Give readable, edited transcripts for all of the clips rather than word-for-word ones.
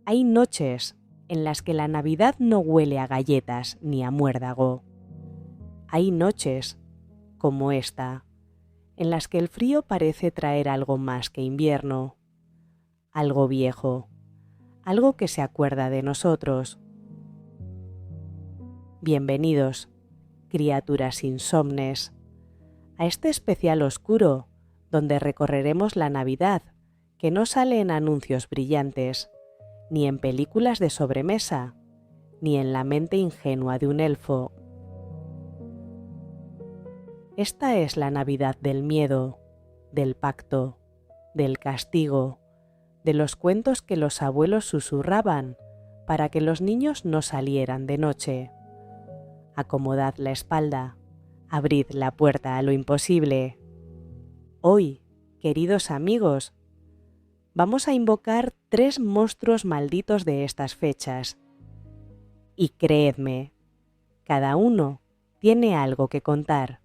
Hay noches en las que la Navidad no huele a galletas ni a muérdago. Hay noches, como esta, en las que el frío parece traer algo más que invierno, algo viejo, algo que se acuerda de nosotros. Bienvenidos, criaturas insomnes, a este especial oscuro donde recorreremos la Navidad que no sale en anuncios brillantes, ni en películas de sobremesa, ni en la mente ingenua de un elfo. Esta es la Navidad del miedo, del pacto, del castigo, de los cuentos que los abuelos susurraban para que los niños no salieran de noche. Acomodad la espalda, abrid la puerta a lo imposible. Hoy, queridos amigos, vamos a invocar 3 monstruos malditos de estas fechas. Y creedme, cada uno tiene algo que contar.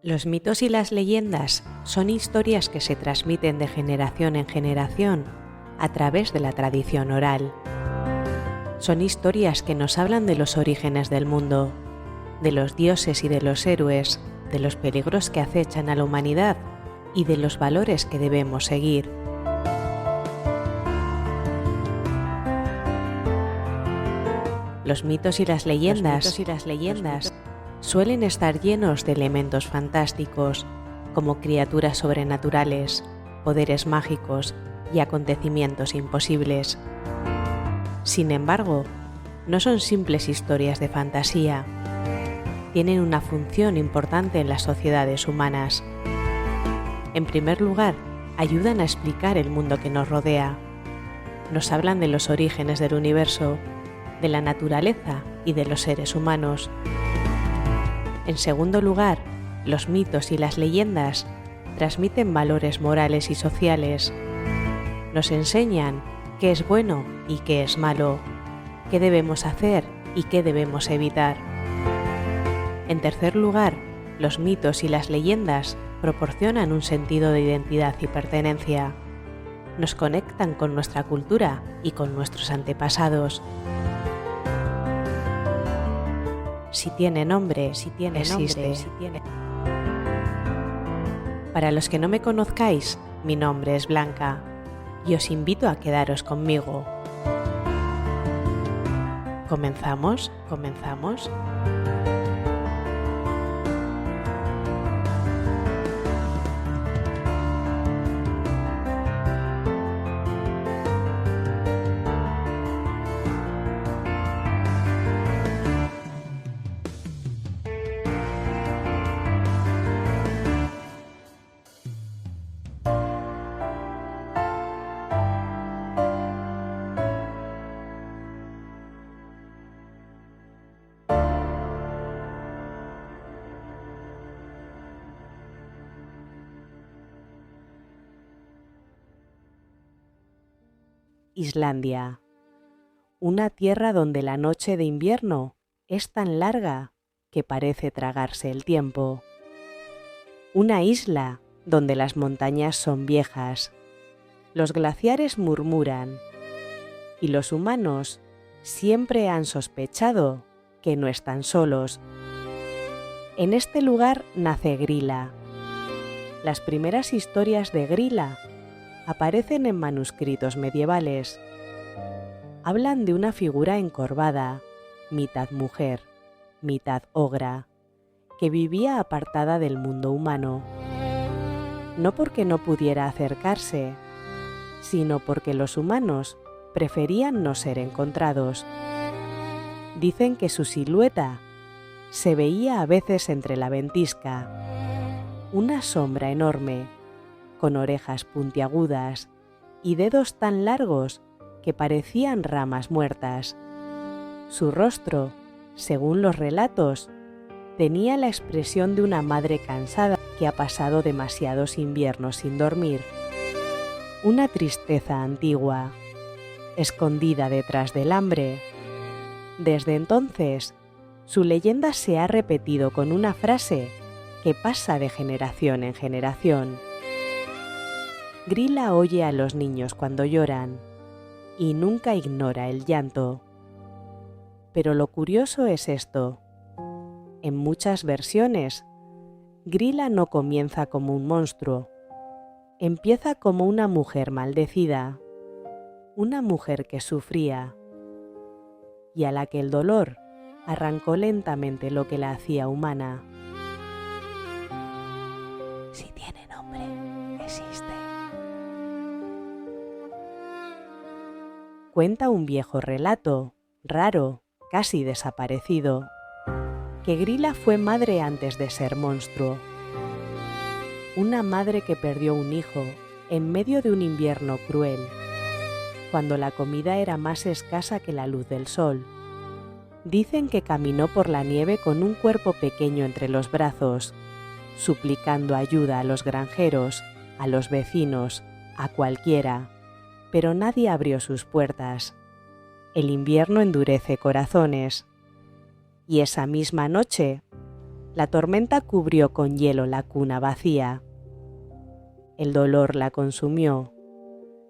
Los mitos y las leyendas son historias que se transmiten de generación en generación a través de la tradición oral. Son historias que nos hablan de los orígenes del mundo, de los dioses y de los héroes, de los peligros que acechan a la humanidad y de los valores que debemos seguir. Los mitos y las leyendas suelen estar llenos de elementos fantásticos, como criaturas sobrenaturales, poderes mágicos y acontecimientos imposibles. Sin embargo, no son simples historias de fantasía. Tienen una función importante en las sociedades humanas. En primer lugar, ayudan a explicar el mundo que nos rodea. Nos hablan de los orígenes del universo, de la naturaleza y de los seres humanos. En segundo lugar, los mitos y las leyendas transmiten valores morales y sociales. Nos enseñan qué es bueno y qué es malo, qué debemos hacer y qué debemos evitar. En tercer lugar, los mitos y las leyendas proporcionan un sentido de identidad y pertenencia. Nos conectan con nuestra cultura y con nuestros antepasados. Si tiene nombre, existe. Para los que no me conozcáis, mi nombre es Blanca y os invito a quedaros conmigo. ¿Comenzamos? Islandia, una tierra donde la noche de invierno es tan larga que parece tragarse el tiempo. Una isla donde las montañas son viejas, los glaciares murmuran y los humanos siempre han sospechado que no están solos. En este lugar nace Grilla. Las primeras historias de Grilla aparecen en manuscritos medievales. Hablan de una figura encorvada, mitad mujer, mitad ogra, que vivía apartada del mundo humano. No porque no pudiera acercarse, sino porque los humanos preferían no ser encontrados. Dicen que su silueta se veía a veces entre la ventisca, una sombra enorme, con orejas puntiagudas y dedos tan largos que parecían ramas muertas. Su rostro, según los relatos, Tenía la expresión de una madre cansada que ha pasado demasiados inviernos sin dormir. Una tristeza antigua, escondida detrás del hambre. Desde entonces, su leyenda se ha repetido con una frase que pasa de generación en generación. Grilla oye a los niños cuando lloran y nunca ignora el llanto. Pero lo curioso es esto. En muchas versiones, Grilla no comienza como un monstruo. Empieza como una mujer maldecida, una mujer que sufría y a la que el dolor arrancó lentamente lo que la hacía humana. Si tiene nombre, existe. Cuenta un viejo relato, raro, casi desaparecido, que Grilla fue madre antes de ser monstruo. Una madre que perdió un hijo en medio de un invierno cruel, cuando la comida era más escasa que la luz del sol. Dicen que caminó por la nieve con un cuerpo pequeño entre los brazos, suplicando ayuda a los granjeros, a los vecinos, a cualquiera, pero nadie abrió sus puertas. El invierno endurece corazones. Y esa misma noche, la tormenta cubrió con hielo la cuna vacía. El dolor la consumió.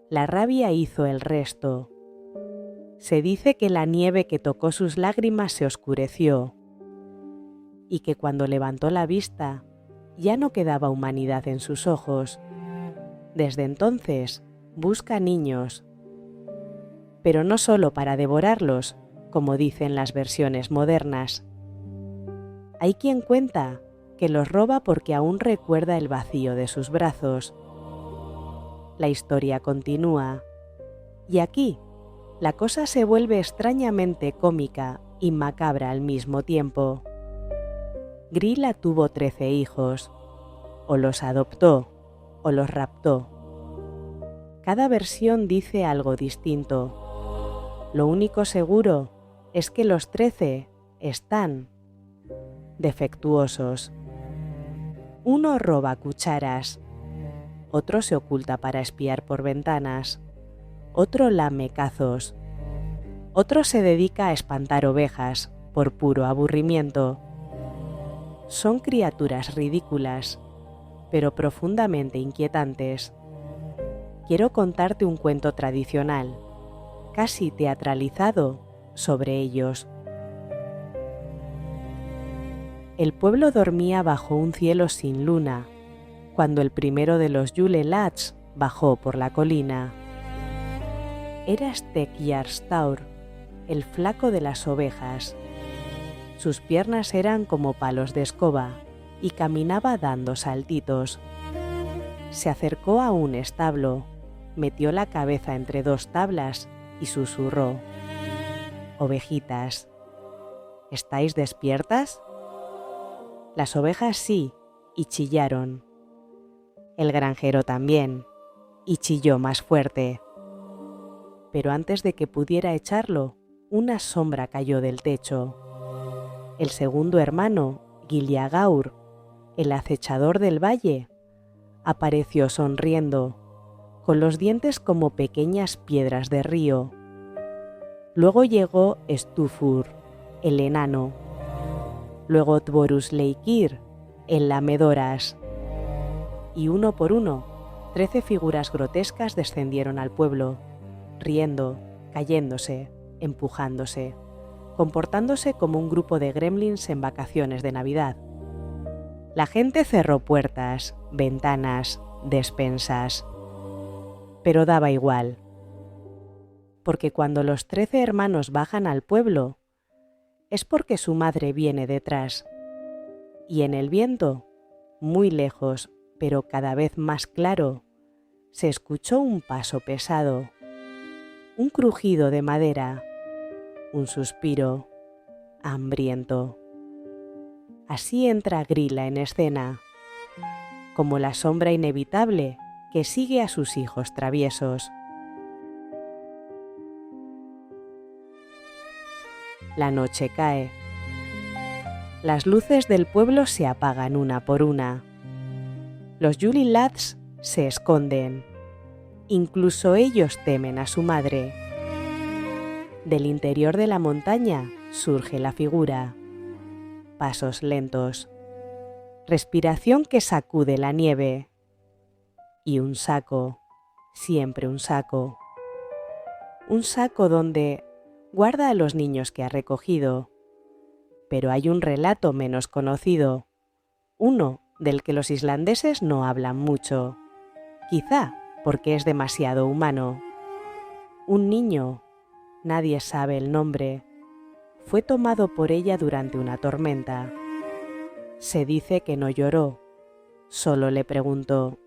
La rabia hizo el resto. Se dice que la nieve que tocó sus lágrimas se oscureció y que cuando levantó la vista ya no quedaba humanidad en sus ojos. Desde entonces busca niños, pero no solo para devorarlos, como dicen las versiones modernas. Hay quien cuenta que los roba porque aún recuerda el vacío de sus brazos. La historia continúa, y aquí la cosa se vuelve extrañamente cómica y macabra al mismo tiempo. Grilla tuvo 13 hijos, o los adoptó, o los raptó. Cada versión dice algo distinto. Lo único seguro es que los 13 están defectuosos. Uno roba cucharas, otro se oculta para espiar por ventanas, otro lame cazos, otro se dedica a espantar ovejas por puro aburrimiento. Son criaturas ridículas, pero profundamente inquietantes. Quiero contarte un cuento tradicional, casi teatralizado, sobre ellos. El pueblo dormía bajo un cielo sin luna, cuando el primero de los Yule Lads bajó por la colina. Era Stekjarstaur, el flaco de las ovejas. Sus piernas eran como palos de escoba y caminaba dando saltitos. Se acercó a un establo, metió la cabeza entre dos tablas y susurró: «Ovejitas, ¿estáis despiertas?». Las ovejas sí, y chillaron. El granjero también, y chilló más fuerte. Pero antes de que pudiera echarlo, una sombra cayó del techo. El segundo hermano, Giliagaur, el acechador del valle, apareció sonriendo, con los dientes como pequeñas piedras de río. Luego llegó Stufur, el enano. Luego Tvorusleikir, el lamedoras. Y uno por uno, 13 figuras grotescas descendieron al pueblo, riendo, cayéndose, empujándose, comportándose como un grupo de gremlins en vacaciones de Navidad. La gente cerró puertas, ventanas, despensas. Pero daba igual, porque cuando los 13 hermanos bajan al pueblo, es porque su madre viene detrás. Y en el viento, muy lejos, pero cada vez más claro, se escuchó un paso pesado, un crujido de madera, un suspiro hambriento. Así entra Grilla en escena, como la sombra inevitable que sigue a sus hijos traviesos. La noche cae. Las luces del pueblo se apagan una por una. Los Yuli Lads se esconden. Incluso ellos temen a su madre. Del interior de la montaña surge la figura. Pasos lentos. Respiración que sacude la nieve. Y un saco, siempre un saco. Un saco donde guarda a los niños que ha recogido. Pero hay un relato menos conocido, uno del que los islandeses no hablan mucho, quizá porque es demasiado humano. Un niño, nadie sabe el nombre, fue tomado por ella durante una tormenta. Se dice que no lloró, solo le preguntó: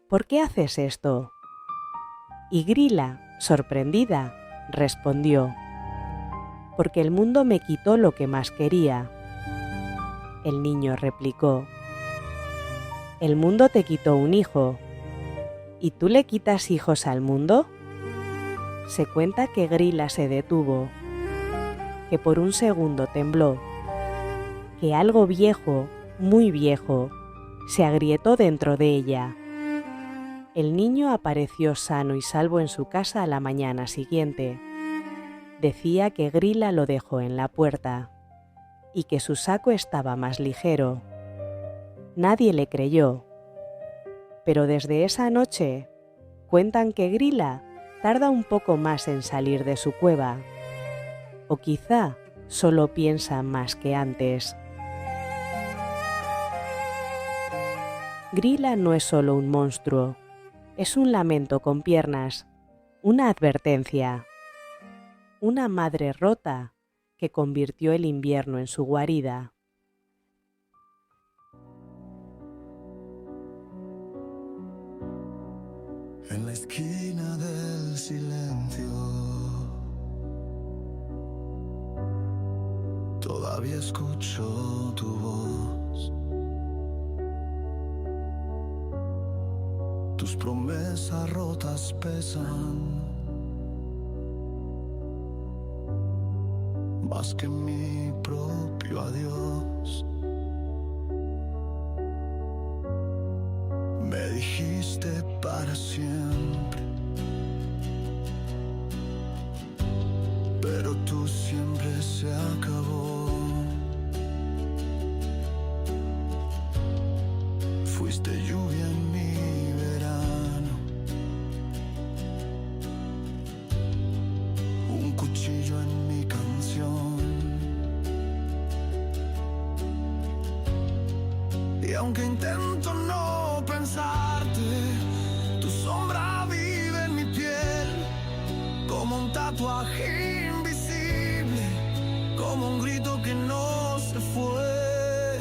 ¿por qué haces esto? Y Grilla, sorprendida, respondió: porque el mundo me quitó lo que más quería. El niño replicó: el mundo te quitó un hijo. ¿Y tú le quitas hijos al mundo? Se cuenta que Grilla se detuvo, que por un segundo tembló, que algo viejo, muy viejo, se agrietó dentro de ella. El niño apareció sano y salvo en su casa a la mañana siguiente. Decía que Grilla lo dejó en la puerta y que su saco estaba más ligero. Nadie le creyó, pero desde esa noche cuentan que Grilla tarda un poco más en salir de su cueva, o quizá solo piensa más que antes. Grilla no es solo un monstruo, es un lamento con piernas, una advertencia. Una madre rota que convirtió el invierno en su guarida. En la esquina del silencio, todavía escucho tu voz. Tus promesas rotas pesan más que mi propio adiós. Me dijiste para siempre, pero tú siempre se acabó. Fuiste lluvia en mi verano, un cuchillo en mi canción. Y aunque intento no pensarte, tu sombra vive en mi piel, como un tatuaje invisible, como un grito que no se fue.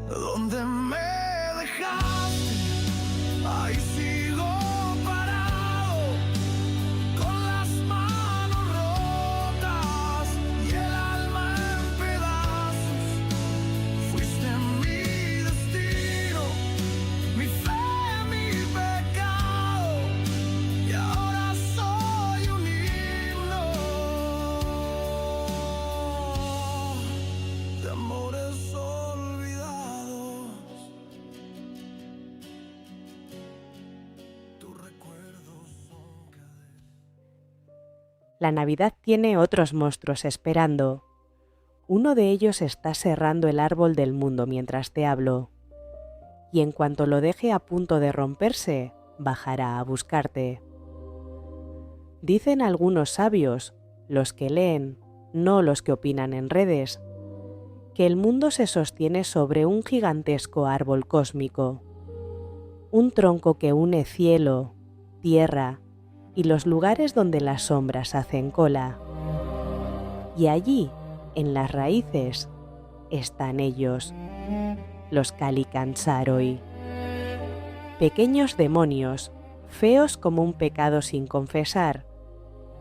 Donde me dejaste, ahí sigo parado, con las manos rotas y el alma en pedazos. Fuiste mi destino, mi fe, mi pecado, y ahora soy un himno de amores olvidados. Tus recuerdos son cadenas. La Navidad tiene otros monstruos esperando. Uno de ellos está serrando el árbol del mundo mientras te hablo, y en cuanto lo deje a punto de romperse, bajará a buscarte. Dicen algunos sabios, los que leen, no los que opinan en redes, que el mundo se sostiene sobre un gigantesco árbol cósmico, un tronco que une cielo, tierra y los lugares donde las sombras hacen cola. Y allí, en las raíces, están ellos, los Kalikantsaroi. Pequeños demonios, feos como un pecado sin confesar,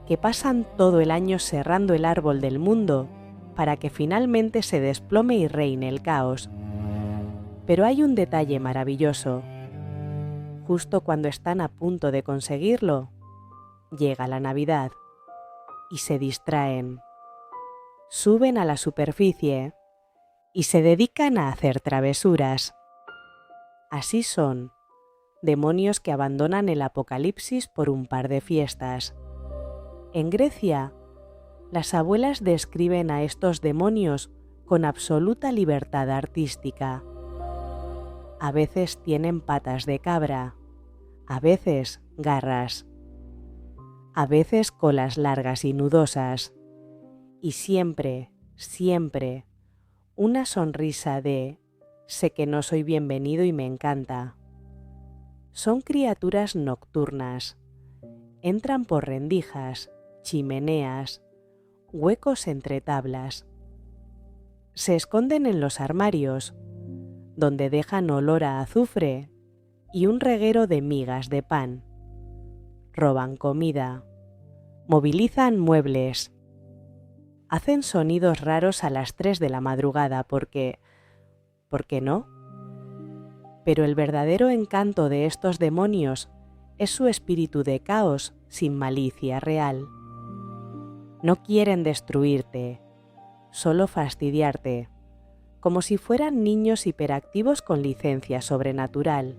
que pasan todo el año serrando el árbol del mundo para que finalmente se desplome y reine el caos. Pero hay un detalle maravilloso. Justo cuando están a punto de conseguirlo, llega la Navidad y se distraen. Suben a la superficie y se dedican a hacer travesuras. Así son, demonios que abandonan el apocalipsis por un par de fiestas. En Grecia, las abuelas describen a estos demonios con absoluta libertad artística. A veces tienen patas de cabra, a veces garras, a veces colas largas y nudosas, y siempre, siempre, una sonrisa de «sé que no soy bienvenido y me encanta». Son criaturas nocturnas, entran por rendijas, chimeneas, huecos entre tablas. Se esconden en los armarios, donde dejan olor a azufre y un reguero de migas de pan. Roban comida, movilizan muebles, hacen sonidos raros a las 3 de la madrugada porque... ¿por qué no? Pero el verdadero encanto de estos demonios es su espíritu de caos sin malicia real. No quieren destruirte, solo fastidiarte, como si fueran niños hiperactivos con licencia sobrenatural.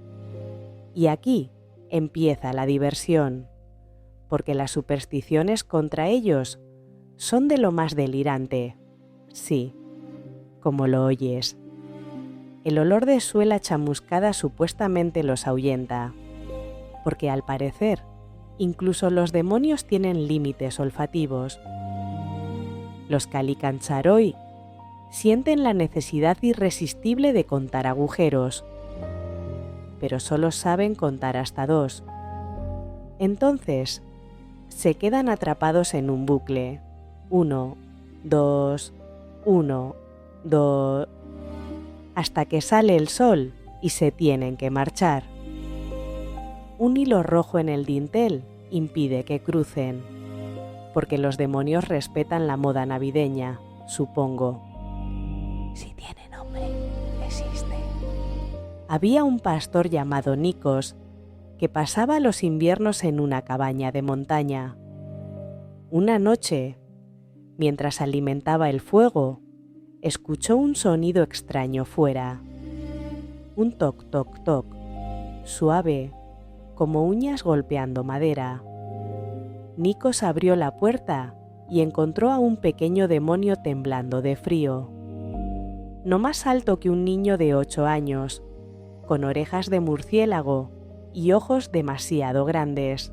Y aquí empieza la diversión, porque las supersticiones contra ellos son de lo más delirante. Sí, como lo oyes. El olor de suela chamuscada supuestamente los ahuyenta, porque al parecer, incluso los demonios tienen límites olfativos. Los Calicancharoi sienten la necesidad irresistible de contar agujeros, pero solo saben contar hasta 2. Entonces, se quedan atrapados en un bucle. 1, 2, 1, 2... hasta que sale el sol y se tienen que marchar. Un hilo rojo en el dintel impide que crucen, porque los demonios respetan la moda navideña, supongo. Si tiene nombre, existe. Había un pastor llamado Nikos que pasaba los inviernos en una cabaña de montaña. Una noche, mientras alimentaba el fuego, escuchó un sonido extraño fuera. Un toc toc toc, suave, como uñas golpeando madera. Nikos abrió la puerta y encontró a un pequeño demonio temblando de frío. No más alto que un niño de 8 años, con orejas de murciélago y ojos demasiado grandes.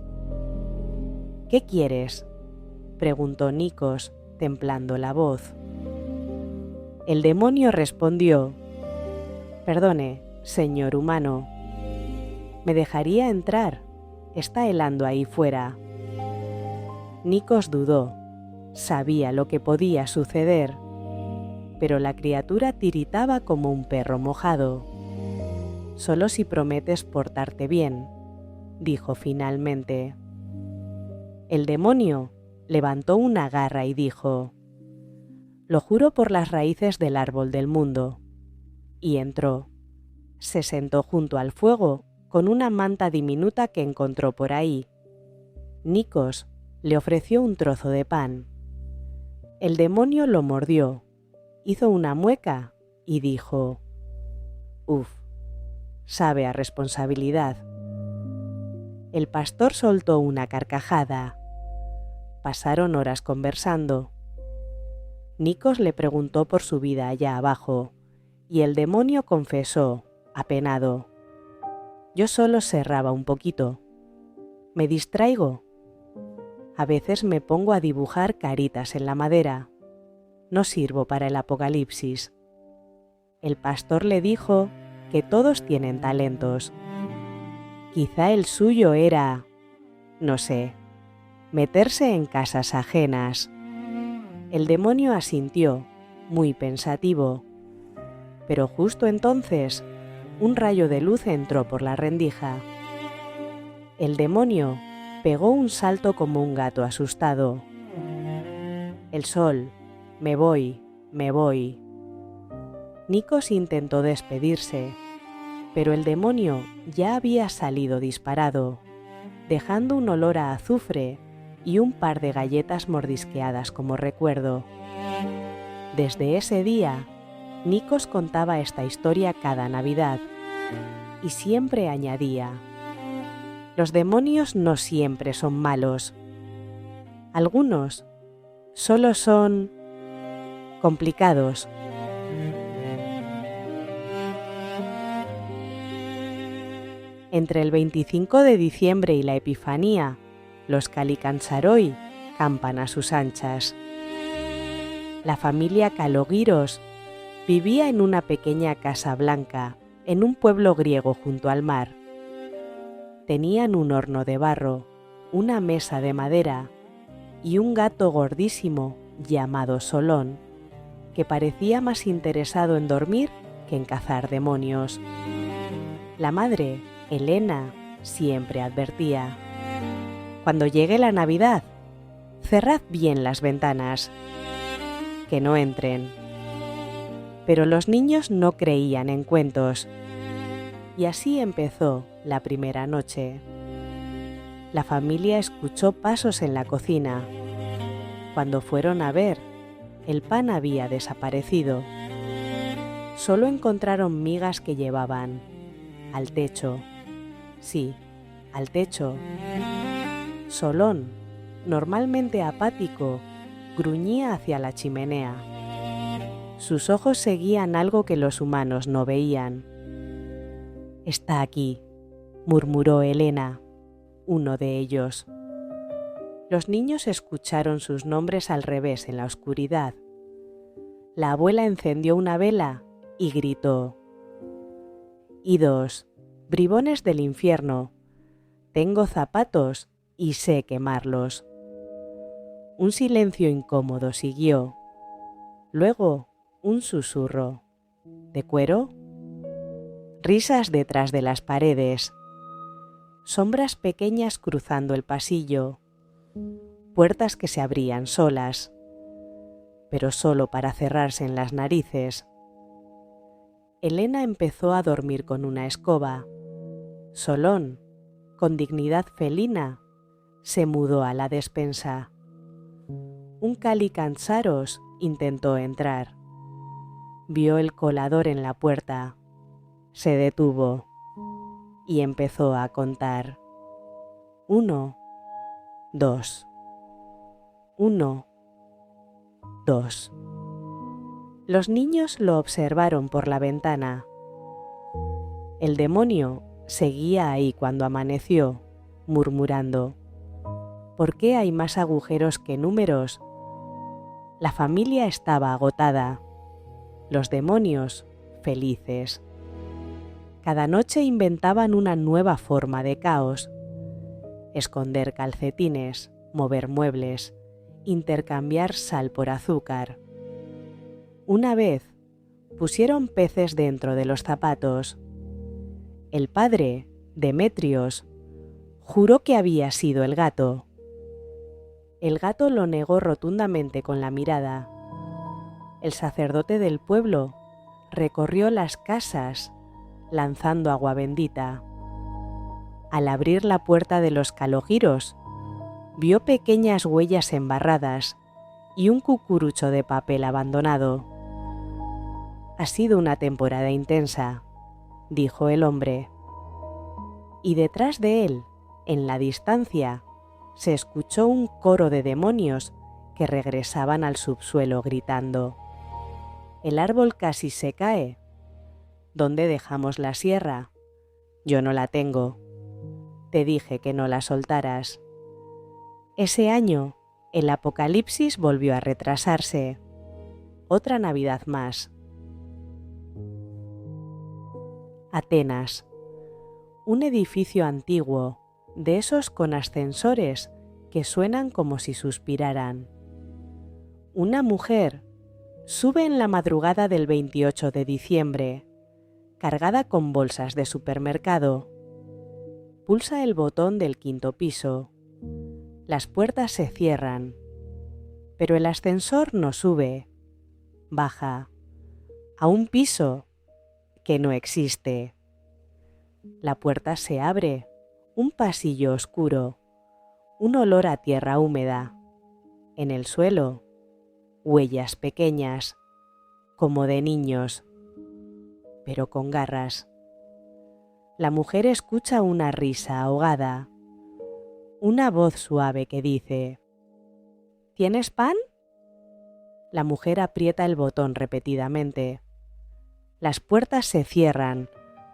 «¿Qué quieres?», preguntó Nikos, templando la voz. El demonio respondió: «Perdone, señor humano. ¿Me dejaría entrar? Está helando ahí fuera». Nikos dudó. Sabía lo que podía suceder, pero la criatura tiritaba como un perro mojado. «Solo si prometes portarte bien», dijo finalmente. El demonio levantó una garra y dijo: «Lo juro por las raíces del árbol del mundo». Y entró. Se sentó junto al fuego con una manta diminuta que encontró por ahí. Nikos le ofreció un trozo de pan. El demonio lo mordió, hizo una mueca y dijo: «Uf, sabe a responsabilidad». El pastor soltó una carcajada. Pasaron horas conversando. Nikos le preguntó por su vida allá abajo, y el demonio confesó, apenado: «Yo solo serraba un poquito. Me distraigo. A veces me pongo a dibujar caritas en la madera. No sirvo para el apocalipsis». El pastor le dijo que todos tienen talentos. Quizá el suyo era, no sé, meterse en casas ajenas. El demonio asintió, muy pensativo. Pero justo entonces, un rayo de luz entró por la rendija. El demonio pegó un salto como un gato asustado. «El sol, me voy, me voy». Nikos intentó despedirse, pero el demonio ya había salido disparado, dejando un olor a azufre y un par de galletas mordisqueadas como recuerdo. Desde ese día, Nikos contaba esta historia cada Navidad y siempre añadía: los demonios no siempre son malos. Algunos solo son complicados. Entre el 25 de diciembre y la Epifanía, los Kalikantzaroi campan a sus anchas. La familia Kalogiros vivía en una pequeña casa blanca en un pueblo griego junto al mar. Tenían un horno de barro, una mesa de madera y un gato gordísimo llamado Solón, que parecía más interesado en dormir que en cazar demonios. La madre, Elena, siempre advertía: cuando llegue la Navidad, cerrad bien las ventanas, que no entren. Pero los niños no creían en cuentos, y así empezó la primera noche. La familia escuchó pasos en la cocina. Cuando fueron a ver, el pan había desaparecido. Solo encontraron migas que llevaban al techo. Sí, al techo. Solón, normalmente apático, gruñía hacia la chimenea. Sus ojos seguían algo que los humanos no veían. «Está aquí», murmuró Elena, uno de ellos. Los niños escucharon sus nombres al revés en la oscuridad. La abuela encendió una vela y gritó: «Idos, bribones del infierno, tengo zapatos y sé quemarlos». Un silencio incómodo siguió. Luego, un susurro. ¿De cuero? Risas detrás de las paredes. Sombras pequeñas cruzando el pasillo. Puertas que se abrían solas, pero solo para cerrarse en las narices. Elena empezó a dormir con una escoba. Solón, con dignidad felina, se mudó a la despensa. Un Kalikantzaros intentó entrar. Vio el colador en la puerta. Se detuvo y empezó a contar. 1, 2. 1, 2. Los niños lo observaron por la ventana. El demonio seguía ahí cuando amaneció, murmurando: ¿por qué hay más agujeros que números? La familia estaba agotada. Los demonios felices. Cada noche inventaban una nueva forma de caos. Esconder calcetines, mover muebles, intercambiar sal por azúcar. Una vez pusieron peces dentro de los zapatos. El padre, Demetrios, juró que había sido el gato. El gato lo negó rotundamente con la mirada. El sacerdote del pueblo recorrió las casas lanzando agua bendita. Al abrir la puerta de los Kalogiros, vio pequeñas huellas embarradas y un cucurucho de papel abandonado. «Ha sido una temporada intensa», dijo el hombre. Y detrás de él, en la distancia, se escuchó un coro de demonios que regresaban al subsuelo gritando: «El árbol casi se cae. ¿Dónde dejamos la sierra? Yo no la tengo. Te dije que no la soltaras». Ese año, el apocalipsis volvió a retrasarse. Otra Navidad más. Atenas. Un edificio antiguo, de esos con ascensores que suenan como si suspiraran. Una mujer sube en la madrugada del 28 de diciembre, cargada con bolsas de supermercado. Pulsa el botón del 5º piso. Las puertas se cierran, pero el ascensor no sube. Baja a un piso que no existe. La puerta se abre, un pasillo oscuro, un olor a tierra húmeda. En el suelo, huellas pequeñas, como de niños, pero con garras. La mujer escucha una risa ahogada, una voz suave que dice: ¿Tienes pan? La mujer aprieta el botón repetidamente. Las puertas se cierran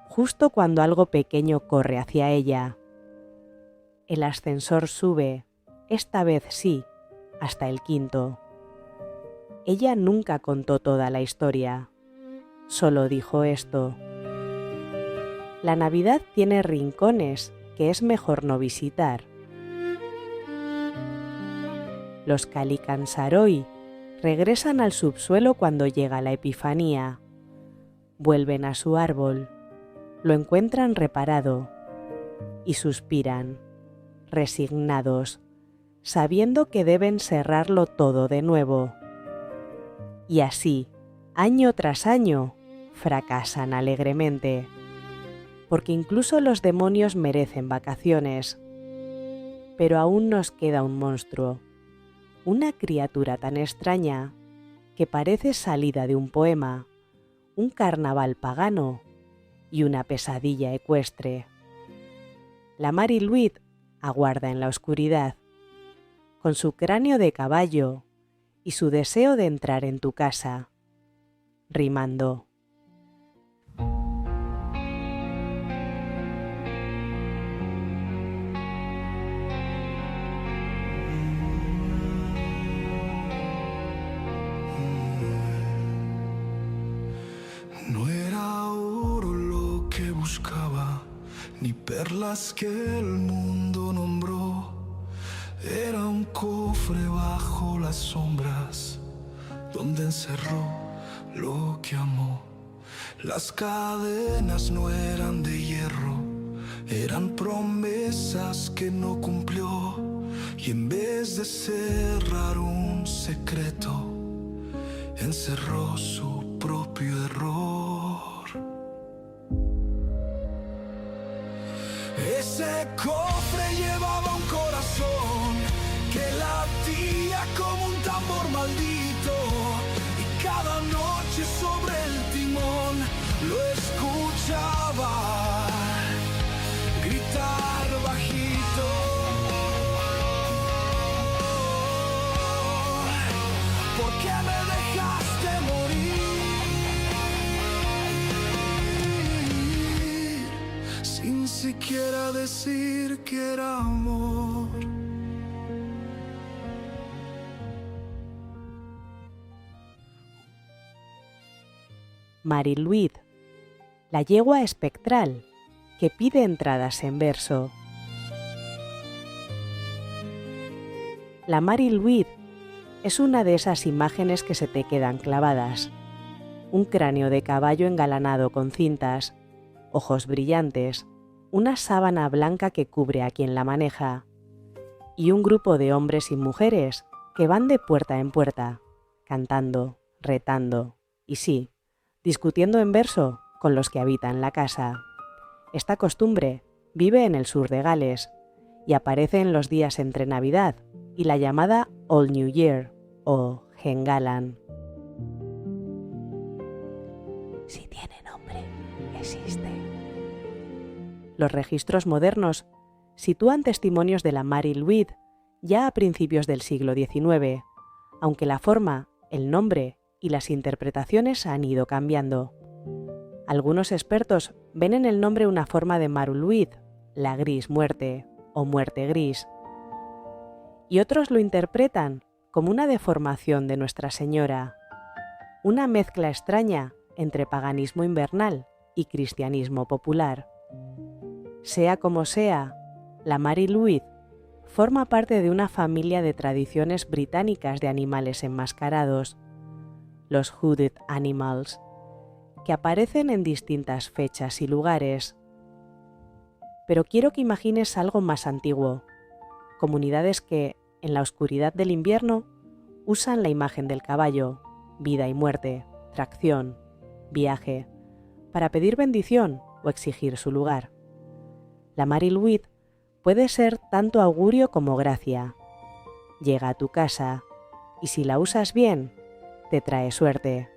justo cuando algo pequeño corre hacia ella. El ascensor sube, esta vez sí, hasta el 5º. Ella nunca contó toda la historia, solo dijo esto: la Navidad tiene rincones que es mejor no visitar. Los Kalikansaroy regresan al subsuelo cuando llega la Epifanía. Vuelven a su árbol, lo encuentran reparado y suspiran, resignados, sabiendo que deben cerrarlo todo de nuevo. Y así, año tras año, fracasan alegremente, porque incluso los demonios merecen vacaciones. Pero aún nos queda un monstruo, una criatura tan extraña que parece salida de un poema, un carnaval pagano y una pesadilla ecuestre. La Mari Lwyd aguarda en la oscuridad, con su cráneo de caballo y su deseo de entrar en tu casa, rimando. No era oro lo que buscaba, ni perlas que el mundo nombró. Era un cofre bajo las sombras, donde encerró lo que amó. Las cadenas no eran de hierro, eran promesas que no cumplió. Y en vez de cerrar un secreto, encerró su propio error. Ese cofre llevaba un corazón que latía como un tambor maldito, y cada noche sobre el timón lo escuchaba gritar bajito: ¿por qué me dejaste morir? Sin siquiera decir que era amor. Mari Lwyd, la yegua espectral que pide entradas en verso. La Mari Lwyd es una de esas imágenes que se te quedan clavadas. Un cráneo de caballo engalanado con cintas, ojos brillantes, una sábana blanca que cubre a quien la maneja, y un grupo de hombres y mujeres que van de puerta en puerta, cantando, retando y sí, discutiendo en verso con los que habitan la casa. Esta costumbre vive en el sur de Gales y aparece en los días entre Navidad y la llamada Old New Year o Hengalan. Si tiene nombre, existe. Los registros modernos sitúan testimonios de la Mari Lwyd ya a principios del siglo XIX, aunque la forma, el nombre y las interpretaciones han ido cambiando. Algunos expertos ven en el nombre una forma de Maru Lwyd, la gris muerte o muerte gris, y otros lo interpretan como una deformación de Nuestra Señora, una mezcla extraña entre paganismo invernal y cristianismo popular. Sea como sea, la Mari Lwyd forma parte de una familia de tradiciones británicas de animales enmascarados, los Hooded Animals, que aparecen en distintas fechas y lugares. Pero quiero que imagines algo más antiguo, comunidades que, en la oscuridad del invierno, usan la imagen del caballo, vida y muerte, tracción, viaje, para pedir bendición o exigir su lugar. La Mari Lwyd puede ser tanto augurio como gracia. Llega a tu casa y si la usas bien, te trae suerte.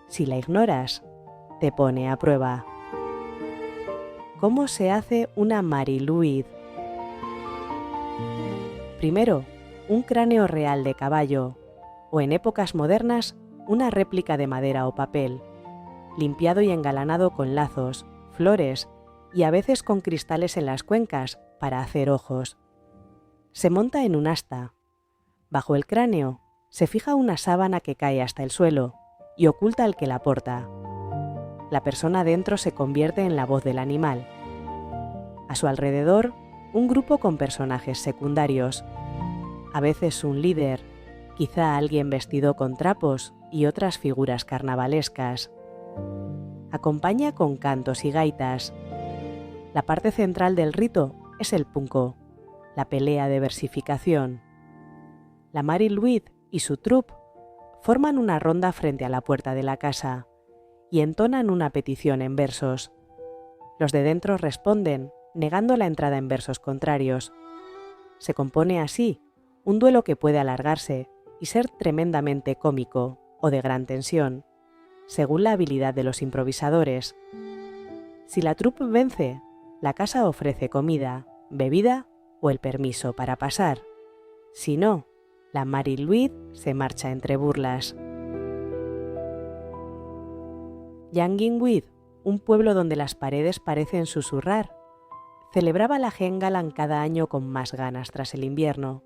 Si la ignoras, te pone a prueba. ¿Cómo se hace una Mariluid? Primero, un cráneo real de caballo, o en épocas modernas, una réplica de madera o papel, limpiado y engalanado con lazos, flores y a veces con cristales en las cuencas para hacer ojos. Se monta en un asta. Bajo el cráneo se fija una sábana que cae hasta el suelo y oculta al que la porta. La persona dentro se convierte en la voz del animal. A su alrededor, un grupo con personajes secundarios. A veces un líder, quizá alguien vestido con trapos y otras figuras carnavalescas. Acompaña con cantos y gaitas. La parte central del rito es el punko, la pelea de versificación. La Mariluid y su troupe forman una ronda frente a la puerta de la casa y entonan una petición en versos. Los de dentro responden, negando la entrada en versos contrarios. Se compone así un duelo que puede alargarse y ser tremendamente cómico o de gran tensión, según la habilidad de los improvisadores. Si la troupe vence, la casa ofrece comida, bebida o el permiso para pasar. Si no, la Mariluid se marcha entre burlas. Llanginwid, un pueblo donde las paredes parecen susurrar, celebraba la Hengalan cada año con más ganas tras el invierno.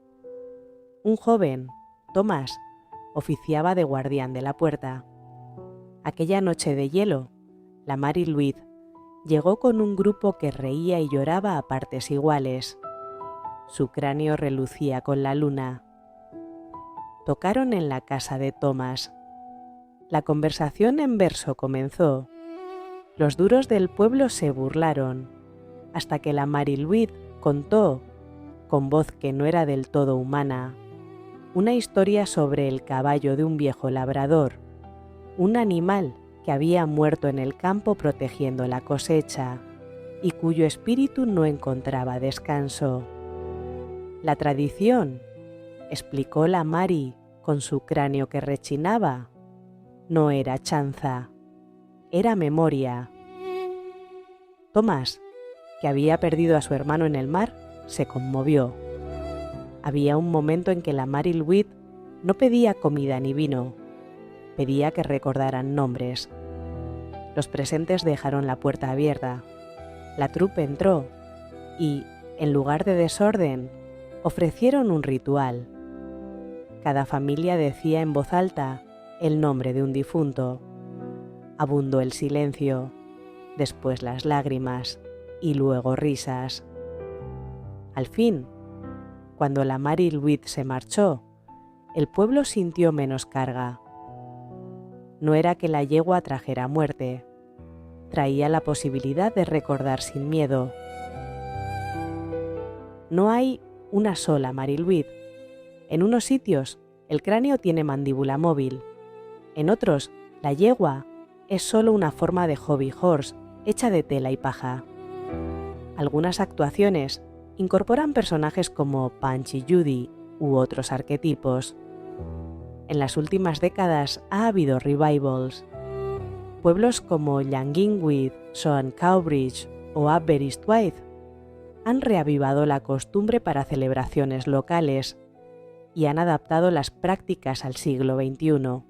Un joven, Thomas, oficiaba de guardián de la puerta. Aquella noche de hielo, la Mariluid llegó con un grupo que reía y lloraba a partes iguales. Su cráneo relucía con la luna. Tocaron en la casa de Thomas. La conversación en verso comenzó. Los duros del pueblo se burlaron, hasta que la Mariluid contó, con voz que no era del todo humana, una historia sobre el caballo de un viejo labrador, un animal que había muerto en el campo protegiendo la cosecha y cuyo espíritu no encontraba descanso. La tradición, explicó la Mari con su cráneo que rechinaba, no era chanza, era memoria. Tomás, que había perdido a su hermano en el mar, se conmovió. Había un momento en que la Mariluid no pedía comida ni vino, pedía que recordaran nombres. Los presentes dejaron la puerta abierta. La troupe entró y, en lugar de desorden, ofrecieron un ritual. Cada familia decía en voz alta el nombre de un difunto. Abundó el silencio, después las lágrimas y luego risas. Al fin, cuando la Mariluid se marchó, el pueblo sintió menos carga. No era que la yegua trajera muerte, traía la posibilidad de recordar sin miedo. No hay una sola Mariluid. En unos sitios, el cráneo tiene mandíbula móvil. En otros, la yegua es solo una forma de hobby horse hecha de tela y paja. Algunas actuaciones incorporan personajes como Punch y Judy u otros arquetipos. En las últimas décadas ha habido revivals. Pueblos como Llanginwid, Soan Cowbridge o Aberystwyth han reavivado la costumbre para celebraciones locales y han adaptado las prácticas al siglo XXI,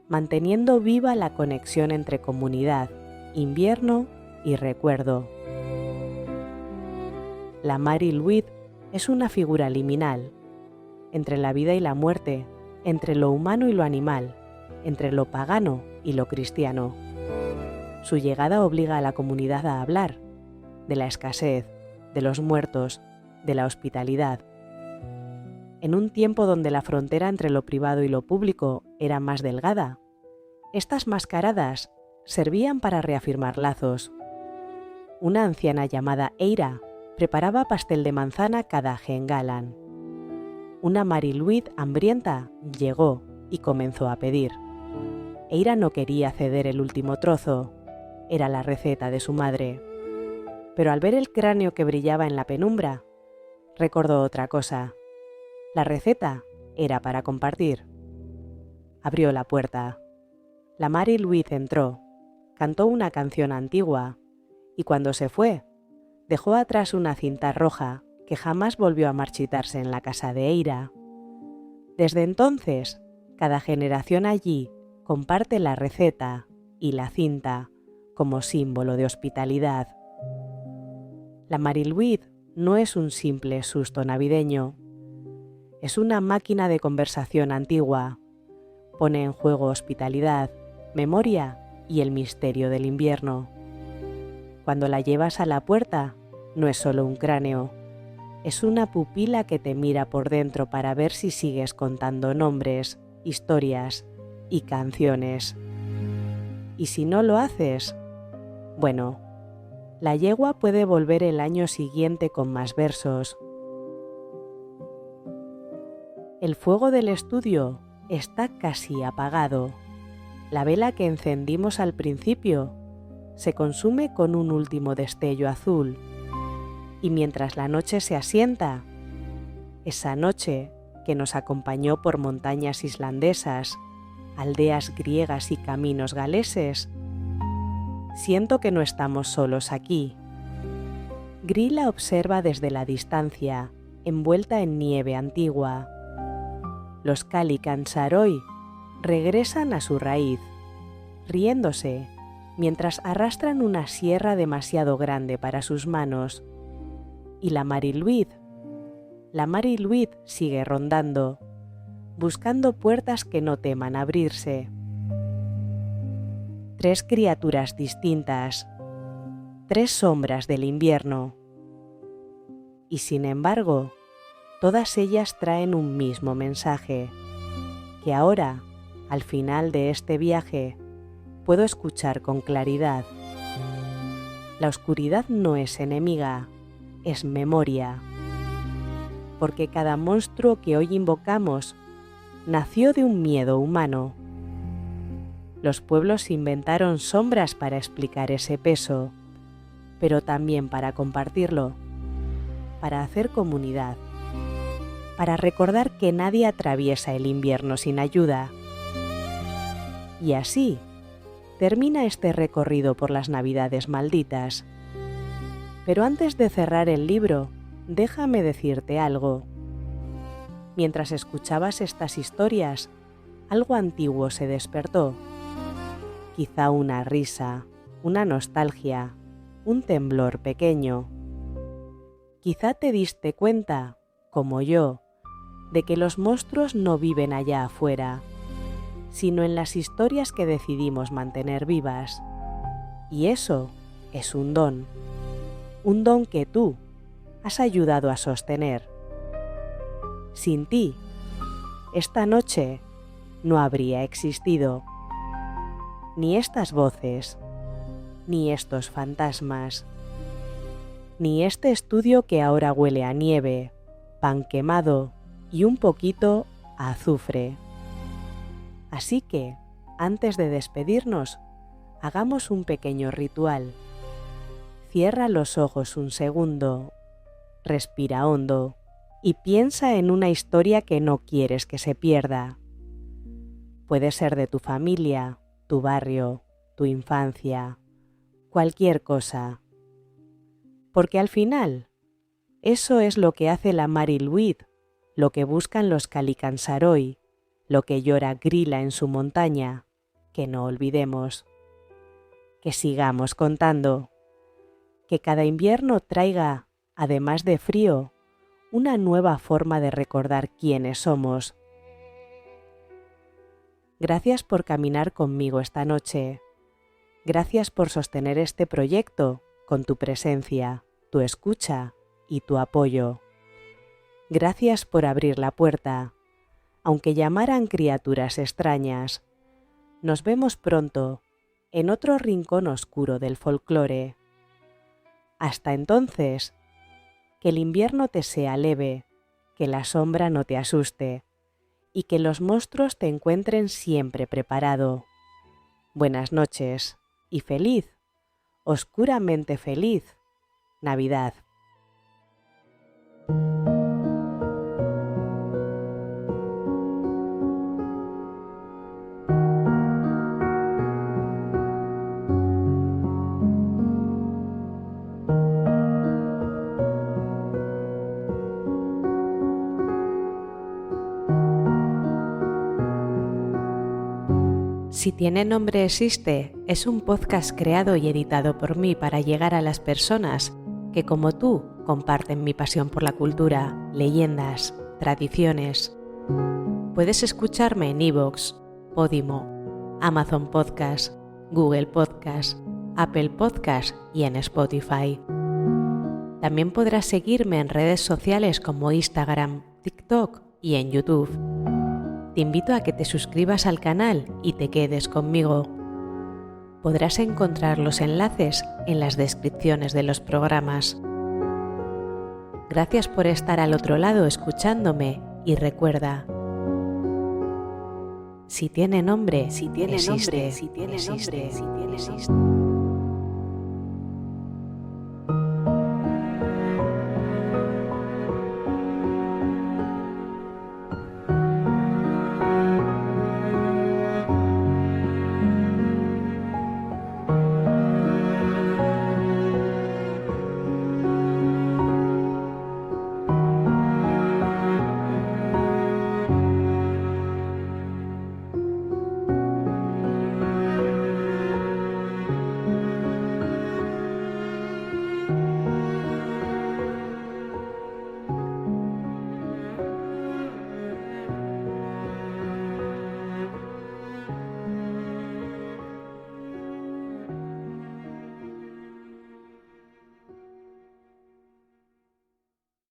manteniendo viva la conexión entre comunidad, invierno y recuerdo. La Mariluid es una figura liminal, entre la vida y la muerte, entre lo humano y lo animal, entre lo pagano y lo cristiano. Su llegada obliga a la comunidad a hablar de la escasez, de los muertos, de la hospitalidad. En un tiempo donde la frontera entre lo privado y lo público era más delgada, estas mascaradas servían para reafirmar lazos. Una anciana llamada Eira preparaba pastel de manzana cada Hengalan. Una Mariluid hambrienta llegó y comenzó a pedir. Eira no quería ceder el último trozo, era la receta de su madre. Pero al ver el cráneo que brillaba en la penumbra, recordó otra cosa. La receta era para compartir. Abrió la puerta. La Mari Louise entró, cantó una canción antigua y cuando se fue, dejó atrás una cinta roja que jamás volvió a marchitarse en la casa de Eira. Desde entonces, cada generación allí comparte la receta y la cinta como símbolo de hospitalidad. La Mari Louise no es un simple susto navideño, es una máquina de conversación antigua. Pone en juego hospitalidad, memoria y el misterio del invierno. Cuando la llevas a la puerta, no es solo un cráneo, es una pupila que te mira por dentro para ver si sigues contando nombres, historias y canciones. Y si no lo haces, bueno, la yegua puede volver el año siguiente con más versos. El fuego del estudio está casi apagado. La vela que encendimos al principio se consume con un último destello azul. Y mientras la noche se asienta, esa noche que nos acompañó por montañas islandesas, aldeas griegas y caminos galeses, siento que no estamos solos aquí. Grilla observa desde la distancia, envuelta en nieve antigua. Los Kalikansaaroi regresan a su raíz, riéndose, mientras arrastran una sierra demasiado grande para sus manos. Y la Mari Louise sigue rondando, buscando puertas que no teman abrirse. 3 criaturas distintas, 3 sombras del invierno. Y sin embargo, todas ellas traen un mismo mensaje, que ahora, al final de este viaje, puedo escuchar con claridad. La oscuridad no es enemiga, es memoria. Porque cada monstruo que hoy invocamos nació de un miedo humano. Los pueblos inventaron sombras para explicar ese peso, pero también para compartirlo, para hacer comunidad, para recordar que nadie atraviesa el invierno sin ayuda. Y así termina este recorrido por las Navidades malditas. Pero antes de cerrar el libro, déjame decirte algo. Mientras escuchabas estas historias, algo antiguo se despertó. Quizá una risa, una nostalgia, un temblor pequeño. Quizá te diste cuenta, como yo, de que los monstruos no viven allá afuera, sino en las historias que decidimos mantener vivas. Y eso es un don que tú has ayudado a sostener. Sin ti, esta noche no habría existido. Ni estas voces, ni estos fantasmas, ni este estudio que ahora huele a nieve, pan quemado y un poquito a azufre. Así que, antes de despedirnos, hagamos un pequeño ritual. Cierra los ojos un segundo, respira hondo y piensa en una historia que no quieres que se pierda. Puede ser de tu familia, tu barrio, tu infancia, cualquier cosa. Porque al final, eso es lo que hace la Mari Louise, lo que buscan los Kalikansaaroi, lo que llora Grilla en su montaña, que no olvidemos. Que sigamos contando. Que cada invierno traiga, además de frío, una nueva forma de recordar quiénes somos. Gracias por caminar conmigo esta noche. Gracias por sostener este proyecto con tu presencia, tu escucha y tu apoyo. Gracias por abrir la puerta, aunque llamaran criaturas extrañas. Nos vemos pronto en otro rincón oscuro del folclore. Hasta entonces, que el invierno te sea leve, que la sombra no te asuste y que los monstruos te encuentren siempre preparado. Buenas noches y feliz, oscuramente feliz, Navidad. Si tiene nombre existe es un podcast creado y editado por mí para llegar a las personas que como tú comparten mi pasión por la cultura, leyendas, tradiciones. Puedes escucharme en iVoox, Podimo, Amazon Podcast, Google Podcast, Apple Podcast y en Spotify. También podrás seguirme en redes sociales como Instagram, TikTok y en YouTube. Te invito a que te suscribas al canal y te quedes conmigo. Podrás encontrar los enlaces en las descripciones de los programas. Gracias por estar al otro lado escuchándome y recuerda, si tiene nombre, existe.